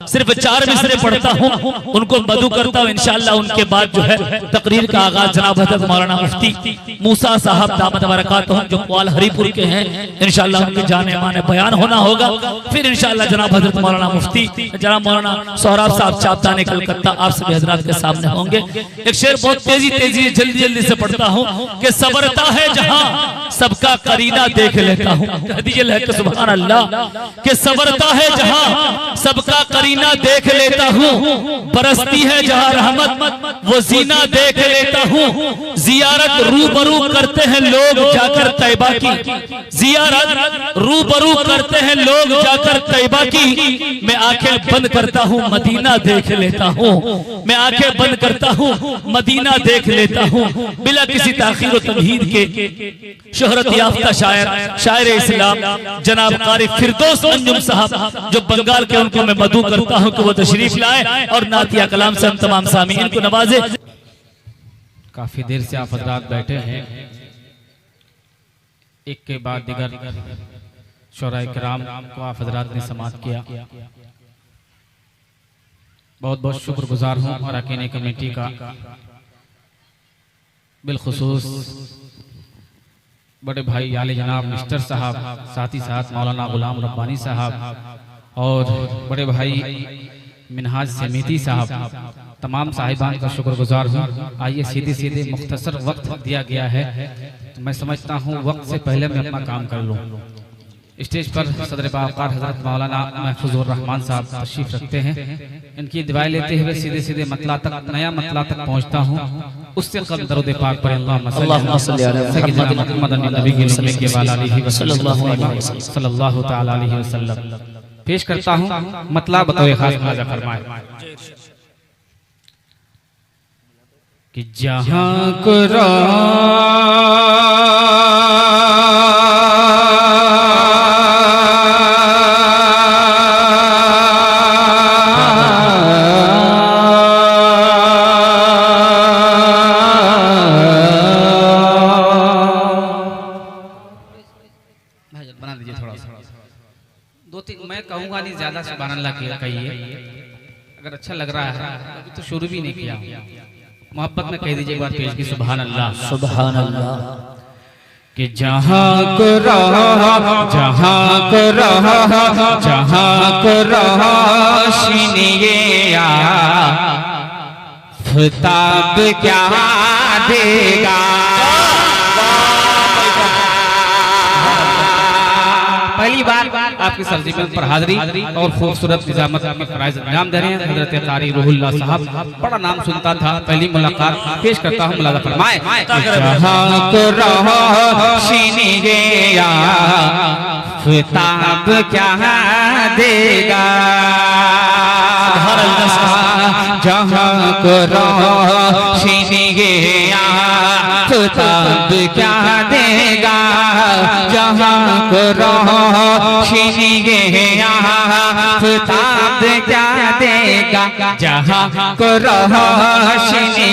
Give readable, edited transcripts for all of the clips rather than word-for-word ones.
सिर्फ 4 मिसरे पढ़ता हूँ, उनको मधु करता हूँ। इंशाअल्लाह उनके बाद जो है तकरीर का आगाज जनाब हज़रत मौलाना मुफ्ती मूसा साहब दामद बरकातुहू जो क्वाल हरीपुर के हैं, इंशाअल्लाह उनके जाने माने बयान होना होगा। फिर इंशाअल्लाह जनाब हज़रत मौलाना मुफ्ती जनाब मौलाना सोहराब साहब चापदाने कलकत्ता आप सभी हजरात के सामने होंगे। एक शेर बहुत तेजी जल्दी जल्दी से पढ़ता हूँ कि सबरता है जहाँ सबका करीना देख लेता हूँ। कह दीजिए सुभान अल्लाह कि सबरता है जहाँ सबका करीना देख लेता हूँ, बरसती है जहाँ रहमत वो जीना देख लेता हूँ। जियारत रूबरू करते हैं लोग जाकर तैबा की, जियारत रूबरू करते हैं लोग जाकर तैबा की। मैं आंखें बंद करता हूँ मदीना देख लेता हूँ, मैं आंखें बंद करता हूँ मदीना देख लेता हूँ। बिला किसी ताखीर व तमहीद के शोहरत याफ्ता शायर इस्लाम जनाब कारी फिरदौस अंजुम साहब जो बंगाल के, उनको मैं मदू करता हूं कि वो तशरीफ लाए और नातिया कलाम से हम तमाम सामीन को नवाजे। काफी देर से आप हजरात बैठे हैं, एक के बाद दिगर शोराए किराम को आप हजरात ने समाअत किया। बहुत बहुत शुक्रगुजार हूँ और अकीने कमेटी का, बिलखुसूस बड़े भाई आले जनाब मिस्टर साहब, साथ ही साथ मौलाना गुलाम रब्बानी साहब और बड़े भाई मिनहाज समीती साहब, तमाम साहिबान का शुक्रगुजार हूँ। आइए सीधे मुख्तसर वक्त दिया गया है, तो मैं समझता हूँ वक्त से पहले मैं अपना काम कर लूँ। स्टेज पर सदर बावकार हजरत मौलाना महफूजुर रहमान साहब तशरीफ रखते हैं। इनकी दुआएं लेते हुए सीधे मतला तक, नया मतला तक पहुँचता हूँ। उससे कबल दरूद पाक पर अल्लाहुम्मा सल्ली अला मुहम्मद सल्लल्लाहु तआला अलैहि वसल्लम पेश करता हूँ। मतला बतौर खास मुलाजा फरमाए कि जहाँ मैं कहूंगा नहीं ज्यादा सुभान अल्लाह कहिए, अगर अच्छा लग रहा है तो शुरू भी नहीं किया, मोहब्बत में कह दीजिए एक बार पेश की सुभान अल्लाह सुभान अल्लाह। कि जहाँ को रोशनी आफताब क्या देगा। पहली बार आपकी सरज़मीन पर हाजिरी और खूबसूरत निजामत में फराइज अंजाम दे रहे हैं हजरत कारी रूहुल्लाह साहब। बड़ा नाम सुनता था, पहली मुलाकात पेश करता हूँ, मुलाजा फरमाए। जहाँ को रोशनी आफताब क्या देगा, जहाँ को रोशनी आफताब क्या देगा, जहाँ को रोशनी आफताब क्या देगा, जहाँ को रोशनी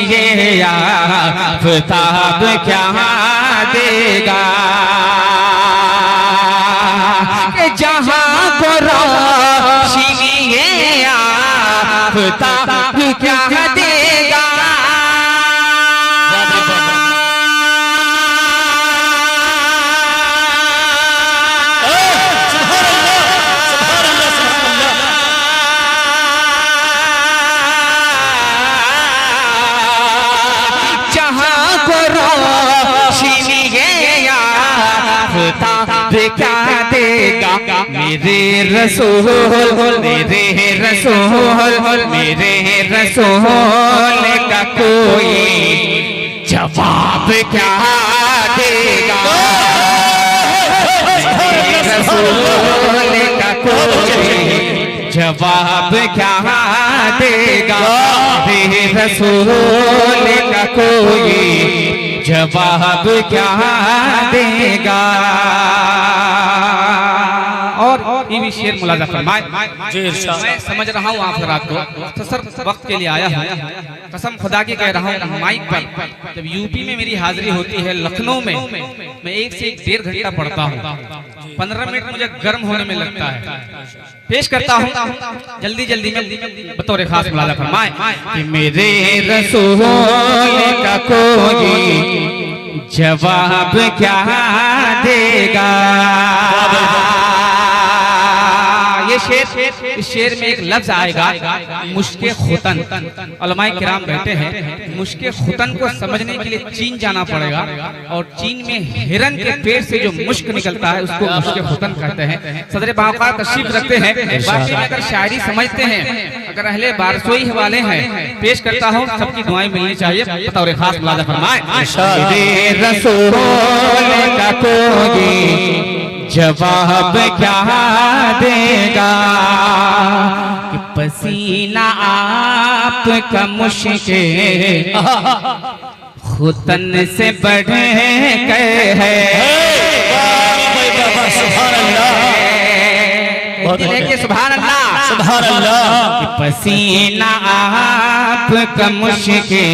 आफताब क्या देगा, जहाँ को रोशनी आफताब क्या देगा। क्या देगा मेरे रसूल, मेरे रसूल, मेरे रसूल का कोई जवाब क्या देगा, मेरे रसूल का कोई जवाब क्या देगा, मेरे रसूल का कोई जवाब क्या देगा। और ये भी शेर मुलाजा फरमाए। मैं समझ रहा हूँ आप रात को मुख्तसर वक्त के लिए आया हूँ, कसम खुदा की कह रहा हूँ। माइक पर जब यूपी में मेरी हाजिरी होती है, लखनऊ में मैं 1 से 1.5 घंटा पढ़ता हूँ। 15 मिनट मुझे गर्म होने में लगता है। पेश करता हूँ जल्दी जल्दी में बतौर खास मुलाजा फरमाए कि मेरे रसूल का कोई जवाब क्या देगा। ये शेर में एक लफ्ज आएगा मुश्के खुतन। उलमाए किराम कहते हैं मुश्के खुतन को समझने के लिए चीन जाना पड़ेगा और चीन में हिरन के पेट से जो मुश्क निकलता है उसको मुश्के खुतन कहते हैं। सदर बावकार तशरीफ रखते हैं। बाकी अगर शायरी समझते हैं, अगर अहले बारसोई वाले हैं, पेश करता हूँ सबकी दुआएं मिलनी चाहिए। बतौर खास मुलाजा फरमाए रसूल का कोई जवाब क्या देगा कि पसीना आपका मुश्के खुतन से बढ़ गए है। सुभान अल्लाह सुभान अल्लाह। कि पसीना आपका मुश्के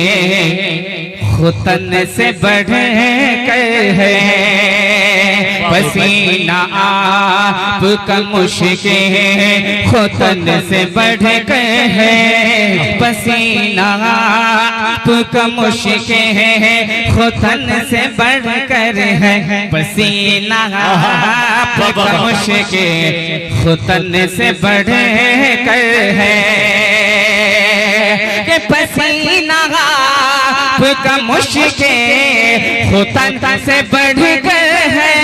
खुतन से बढ़ गए है। पसीना आपका मुश्के खुतन से बढ़ गए हैं। पसीना आपका मुश्के खुतन से बढ़ कर है। पसीना आपका मुश्के खुतन से बढ़ कर है। कि पसीना आपका मुश्के खुतन से बढ़ कर है।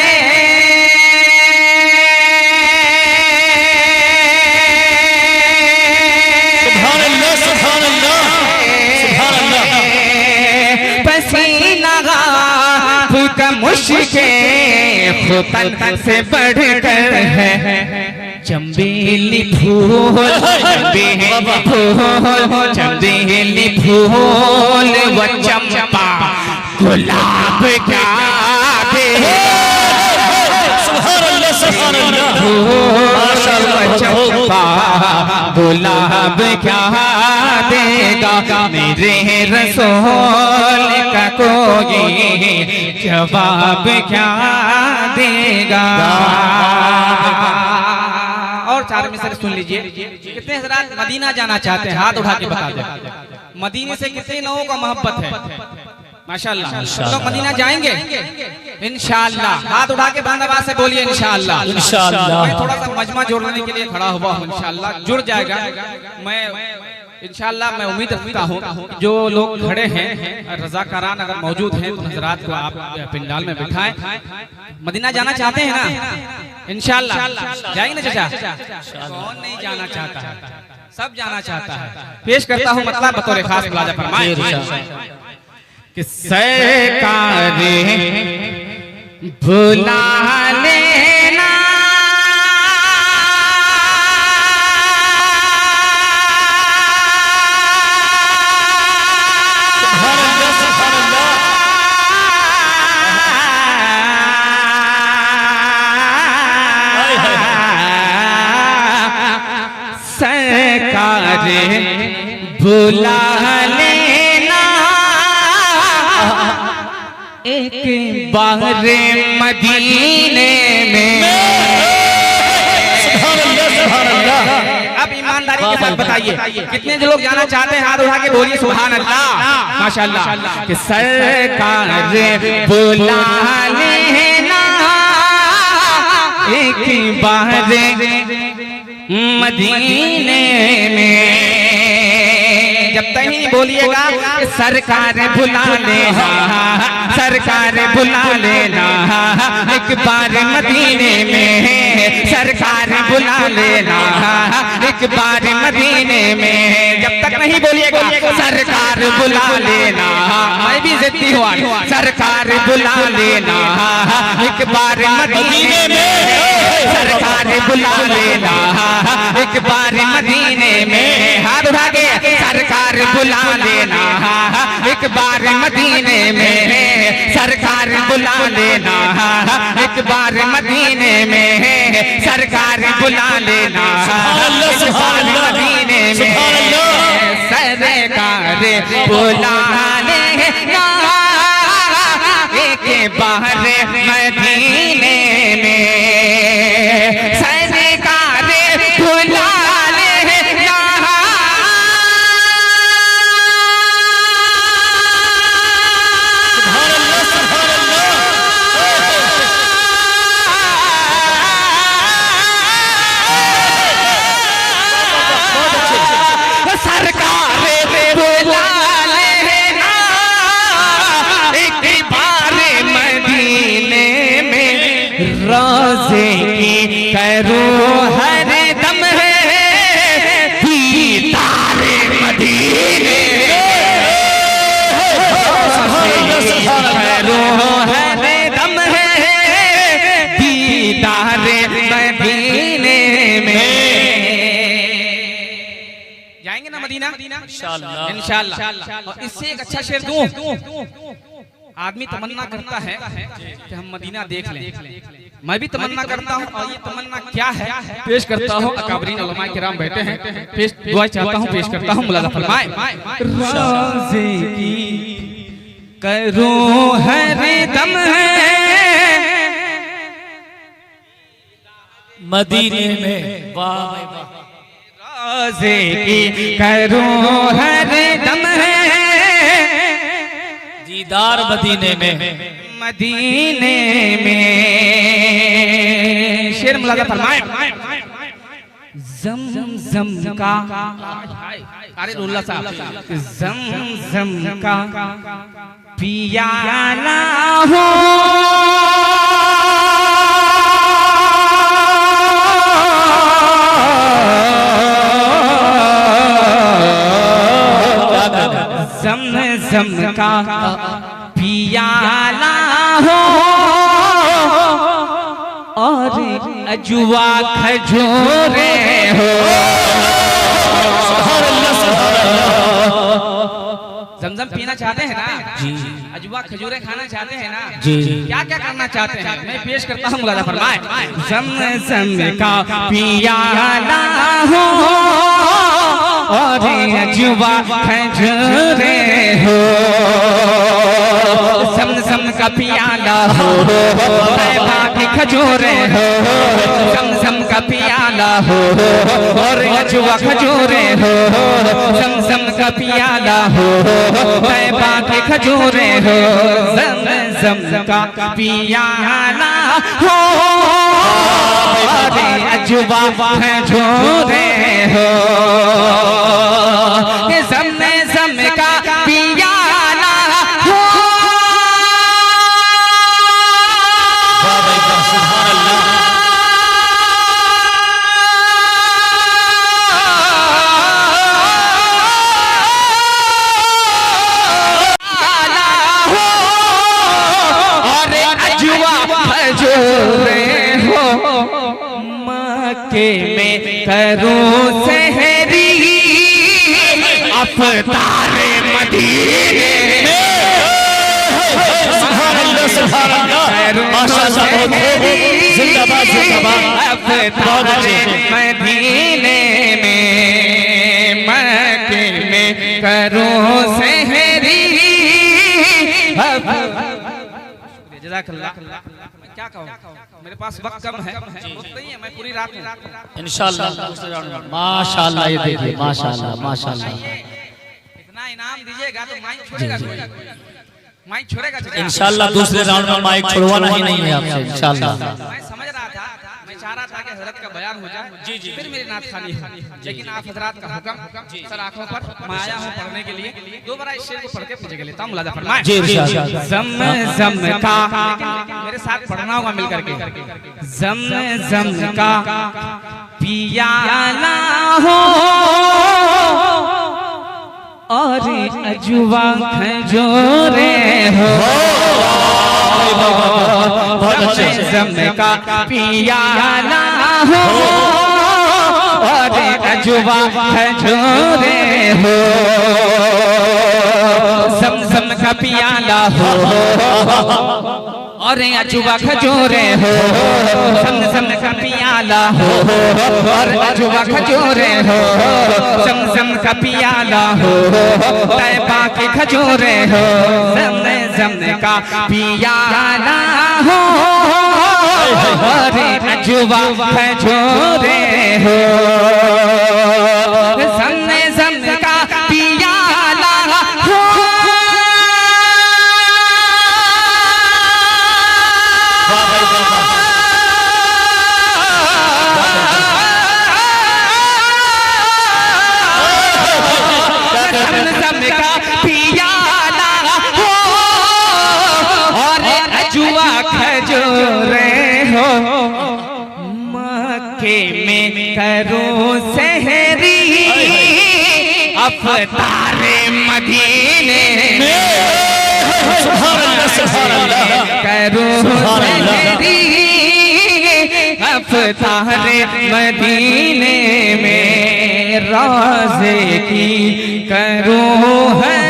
मुश्के खुतन से बढ़कर है। चंबेली फूल चंबेली फूल व चंपा गुलाब क्या दे। चंपा गुलाब क्या देगा मेरे रसूल का कोई जवाब क्या देगा। और चार मिसर सुन लीजिए। कितने हजरात मदीना जाना चाहते हैं, हाथ उठा के बता दें। मदीने से कितने लोगों का मोहब्बत है? माशाअल्लाह लोग मदीना जाएंगे इंशाअल्लाह। हाथ उठा के बंद आवाज से बोलिए इंशाअल्लाह इंशाअल्लाह। मैं थोड़ा सा मजमा जोड़ने के लिए खड़ा हुआ हूँ, इंशाअल्लाह जुड़ जाएगा। मैं इंशाअल्लाह मैं उम्मीद रखता हूँ जो लोग खड़े हैं रज़ाकारान अगर मौजूद हैं तो हजरात को आप पिंडाल में बिठाएं। मदीना जाना चाहते हैं ना? इंशाअल्लाह जाएंगे ना चाचा? कौन नहीं जाना चाहता है? सब जाना चाहता है। पेश करता हूँ मतलब बतौर खास मुलाजा फरमाए कि सरकार भुला लेना सरकार भुला लेना एक बार मदीने में। अब ईमानदारी के साथ बताइए कितने जो लोग जाना चाहते हैं? हाथ उठा के बोलिए सुभान अल्लाह माशाअल्लाह। कि सरकार बुला लेना एक बार मदीने में। जब तक ही बोलिएगा सरकार बुला लेना सरकार बुला लेना एक बार मदीने में। सरकार बुला लेना एक बार मदीने में। जब तक नहीं बोलिएगा सरकार बुला लेना, मैं भी जिद्दी हुआ, सरकार बुला लेना एक बार मदीने में। सरकार बुला लेना एक बार मदीने में। हाथ उठा के सरकार बुला लेना एक बार मदीने में। सरकार बुला लेना एक बार मदीने में। सरकार बुला लेना एक बार मदीने में। सरकार बुला लेना एक बार मदीने में। रोज़े की करूँ हर दम है दीदार मदीने, करूँ हर दम है दीदार मदीने में। जाएंगे ना मदीना इंशाअल्लाह। और इससे एक अच्छा शेर दूं, आदमी तमन्ना करता है कि हम मदीना देख लें, मैं भी तमन्ना करता हूँ और ये तमन्ना क्या है पेश करता हूँ। अकाबरीन उलमा किराम बैठे हैं, पेश दुआ चाहता हूँ, पेश करता हूँ। मुलाज़ा फरमाए, रोज़े की करूँ हर दम है मदीने में, वाह भाई वाह, रोज़े की करूँ हर दम है दीदार मदीने में, मदीने में। शेर मुलाज़ा फरमाए, ज़म का, अरे रुल्ला साहब, ज़म का पियाला हो ज़म का पियाला हो और अजवा खजूरे हो। ज़मज़म पीना चाहते हैं ना जी, अजवा खजूरे खाना चाहते हैं ना जी, क्या क्या करना चाहते हैं मैं पेश करता हूँ। मुलाज़ा फरमाए, ज़म का पियाला हो और अजवा खजूरे हो, ज़म का पियाला हो तैबा की खजूरे हो, ज़म का पियाला हो और अजवा खजूरे हो, ज़म का पियाला हो तैबा की खजूरे हो, ज़म का पियाला हो और अजवा खजूरे हो, ज़म का पियाला हो। मक्के में करूं सहरी अफ्तार मदीने में, जिंदाबाद जिंदाबाद, अफ्तार मदीने में, मक्के में करूं सहरी। जज़ाकल्लाह। क्या कहूँ, मेरे पास वक्त कम है, नहीं है, मैं पूरी रात इंशाअल्लाह माशाअल्लाह। ये देखिए माशाअल्लाह माशाअल्लाह, इतना इनाम दीजिएगा तो माइक छोड़ेगा, माइक छोड़ेगा इंशाअल्लाह। दूसरे राउंड में माइक छुड़वाना ही नहीं है आपसे इंशाअल्लाह। मैं समझ रहा था, मैं चाह रहा था कि हज़रत का बयान हो जाए जी जी, फिर मेरी नात खाली है, लेकिन आप हज़रात का हुक्म सर आंखों पर, मैं आया हूँ पढ़ने के लिए, दोबारा इस शेर को पढ़ के पूछे लेता हूँ। मुलाज़ा फरमाए, जी इंशाअल्लाह। ज़म का, मेरे साथ पढ़ना होगा मिल करके, ज़म का पियाला हो और अजवा खजूरे हो, ज़म का पियाला हो और अजवा खजूरे हो, ज़म का पियाला हो और अजवा खजूरे हो, ज़म का पियाला हो और अजवा खजूरे हो, ज़म का पियाला हो तैबा की खजूरे हो, ज़म का पियाला हो और अजवा खजूरे हो, ज़म का पियाला हो। ज़म का पियाला हो और अजवा खजूरे हो, अफ्तारे मदीने करूं सहरी अफ्तारे मदीने में रोज़े की करूं है